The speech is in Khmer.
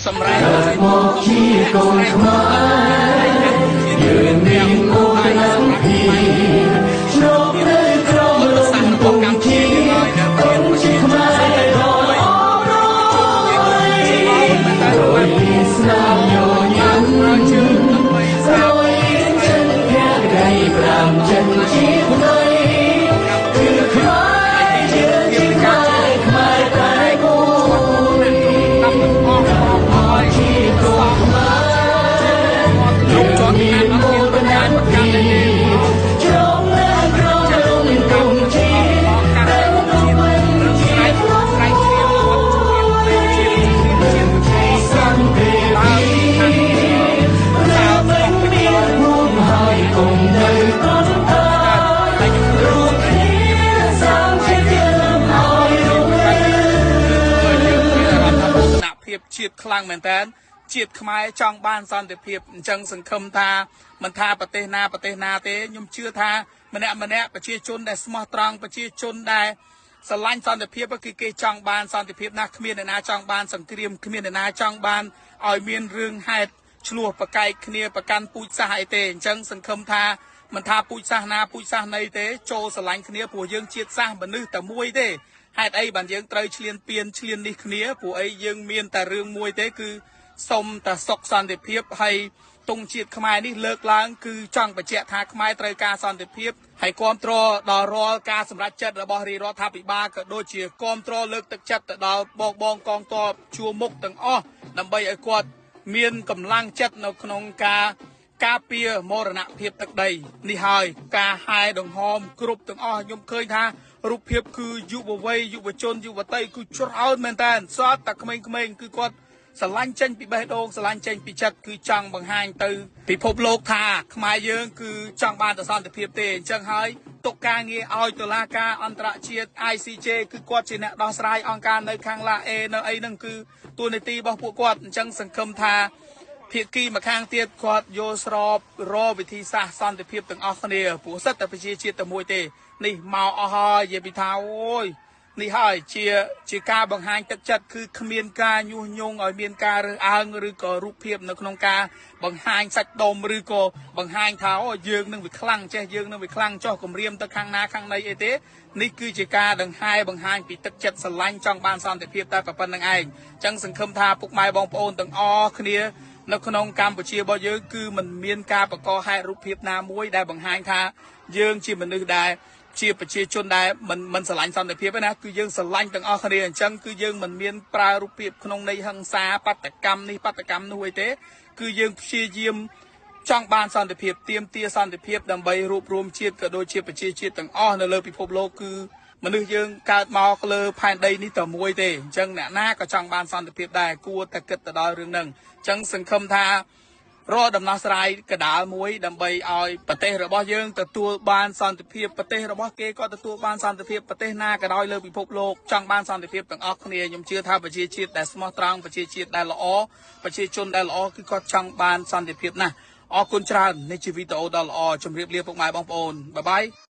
សម្រាប់មកជាកូនខ្មែរយើងមានអូនណាស់ពីជ្រកនៅក្រោមលំកំជាកូនជាខ្មែរដ៏អរយស្នាមញញឹមរយចិនភក្តីប្រាំចិនជាផ្នែគឺខ្មែរយើងជាខ្មែរតែគូជាកូនខ្មែរលោកចង់ណាស់អត់មានការប្រកាន់ទេជ្រងនៅក្រោមលំកំជាតែក្នុងវិញជាខ្លួនស្រែកគ្នាលោកជាសន្តិភាពតាមគ្នារួមហើយកុំនៅតន់តារួមគ្នាសាមគ្គីឲ្យរួមភាពជាតិខ្លាំងមែនតើជាតិខ្មែរចង់បានសន្តិភាពអញ្ចឹងសង្ឃឹមថាមិនថាប្រទេសណាទេខ្ញុំជឿថាម្នាក់ប្រជាជនដែលស្មោះត្រង់ប្រជាជនដែលស្រឡាញ់សន្តិភាពគឺគេចង់បានសន្តិភាពណាគ្មានអ្នកណាចង់បានសង្គ្រាមគ្មានអ្នកណាចង់បានឲ្យមានរឿងហេតុឆ្លោះប្រកែកគ្នាប្រកាន់ពូជសាសន៍អីទេអញ្ចឹងសង្ឃឹមថាមិនថាពូជសាសន៍ណាពូជសាសន៍ណីទេចូលស្រឡាញ់គ្នាព្រោះយើងជាតិសាសន៍មនុស្សតែមួយទេហេតុអីបានយើងត្រូវឈ្លានពានឈ្លាននេះគ្នាព្រោះអីយើងមានតែរឿងមួយទេគឺសុំតែសុខសន្តិភាពហើយទង់ជាតិខ្មែរនេះលើកឡើងគឺចង់បញ្ជាក់ថាខ្មែរត្រូវការសន្តិភាពហើយគាំទ្រដល់រាល់ការសម្រេចចិត្តរបស់រាជរដ្ឋាភិបាលក៏ដូចជាគាំទ្រលើកទឹកចិត្តទៅដល់បងកងទ័ពជួរមុខទាំងអស់ដើម្បីឲ្យគាត់មានកម្លាំងចិត្តនៅក្នុងការពារមរណភាពទឹកដីនេះហើយការហែដង្ហមគ្រប់ទាំងអស់ខ្ញុំឃើញថារូបភាពគឺយុវវ័យយុវជនយុវតីគឺច្រើនមែនតើសតតែក្មេងៗគឺគាត់ស្រឡាញ់ចេញពីបេះដូងស្រឡាញ់ចេញពីចិត្តគឺចង់បង្ហាញទៅពិភពលោកថាខ្មែរយើងគឺចង់បានតែសន្តិភាពទេអញ្ចឹងហើយទុកការងារឲ្យតុលាការអន្តរជាតិ ICJ គឺគាត់ជាអ្នកដោះស្រាយអង្គការនៅខាងឡាអេនៅអីហ្នឹងគឺតួនាទីរបស់ពួកគាត់អញ្ចឹងសង្ឃឹមថាភាគីម្ខាងទៀតគាត់យល់ស្របរកវិធីសាស្ត្រសន្តិភាពទាំងអស់គ្នាព្រោះសិតតែប្រជាជាតិតែមួយទេនេះមកអស់ហើយនិយាយពីថាអូយនេះហើយជាការបង្ហាញទឹកចិត្តគឺគ្មានការញុះញង់ឲ្យមានការរើសអើងឬក៏រូបភាពនៅក្នុងការបង្ហាញសាច់ដុំឬក៏បង្ហាញថាអូយើងនឹងវាខ្លាំងចេះយើងនឹងវាខ្លាំងចោះគម្រាមទៅខាងណាខាងណីអីទេនេះគឺជាការដង្ហែបង្ហាញពីទឹកចិត្តស្រឡាញ់ចង់បានសន្តិភាពតែប៉ុណ្្នឹងឯងអញ្ចឹងសង្ឃឹមថាពុកម៉ែបងប្អូនទាំងអស់គ្នានៅក្នុងកម្ពុជារបស់យើងគឺមិនមានការបង្កហេតុរូបភាពណាមួយដែលបង្ហាញថាយើងជាមនុស្សដែលជាប្រជាជនដែលមិនស្រឡាញ់សន្តិភាពទេណាគឺយើងស្រឡាញ់ទាំងអស់គ្នាអញ្ចឹងគឺយើងមិនមានប្រើរូបភាពក្នុងន័យហិង្សាបាតកម្មនេះបាតកម្មនោះអីទេគឺយើងព្យាយាមចង់បានសន្តិភាពទាមទារសន្តិភាពដើម្បីរួបរวมជាតិក៏ដូចជាប្រជាជាតិទាំងអស់នៅលើពិភពលោកគឺមនុស្សយើងកើតមកលើផែនដីនេះតែមួយទេអញ្ចឹងអ្នកណាក៏ចង់បានសន្តិភាពដែរគួរតែគិតទៅដល់រឿងហ្នឹងអញ្ចឹងសង្ឃឹមថារកដំណោះស្រាយកដាលមួយដើម្បីឲ្យប្រទេសរបស់យើងទទួលបានសន្តិភាពប្រទេសរបស់គេក៏ទទួលបានសន្តិភាពប្រទេសណាក៏ដោយលើពិភពលោកចង់បានសន្តិភាពទាំងអស់គ្នាខ្ញុំជឿថាប្រជាជាតិដែលស្មោះត្រង់ប្រជាជាតិដែលល្អប្រជាជនដែលល្អគឺគាត់ចង់បានសន្តិភាពណាស់អរគុណច្រើននេះជាវីដេអូដ៏ល្អជម្រាបលាពុកម៉ែបងប្អូនបាយបាយ